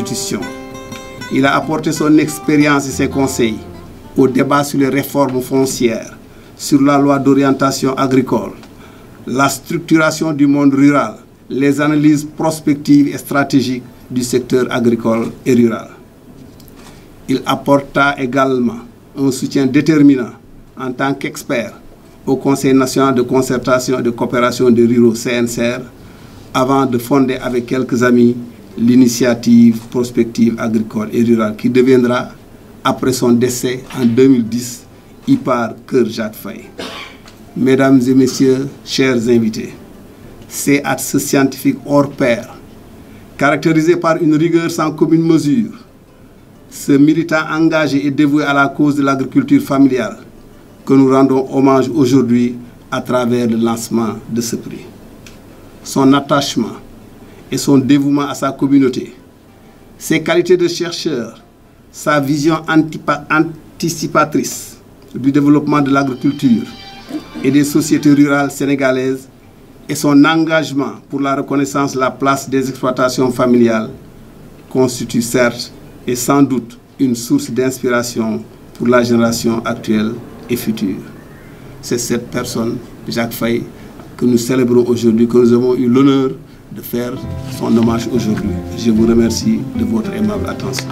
institutions. Il a apporté son expérience et ses conseils au débat sur les réformes foncières, sur la loi d'orientation agricole, la structuration du monde rural, les analyses prospectives et stratégiques du secteur agricole et rural. Il apporta également un soutien déterminant en tant qu'expert au Conseil national de concertation et de coopération des ruraux CNCR avant de fonder avec quelques amis l'initiative prospective agricole et rurale qui deviendra, après son décès en 2010, IPAR Kër Jacques Faye. Mesdames et messieurs, chers invités, c'est à ce scientifique hors pair, caractérisé par une rigueur sans commune mesure, ce militant engagé et dévoué à la cause de l'agriculture familiale, que nous rendons hommage aujourd'hui à travers le lancement de ce prix. Son attachement et son dévouement à sa communauté, ses qualités de chercheur, sa vision anticipatrice du développement de l'agriculture et des sociétés rurales sénégalaises et son engagement pour la reconnaissance de la place des exploitations familiales constituent certes et sans doute une source d'inspiration pour la génération actuelle et future. C'est cette personne, Jacques Faye, que nous célébrons aujourd'hui, que nous avons eu l'honneur de faire son hommage aujourd'hui. Je vous remercie de votre aimable attention.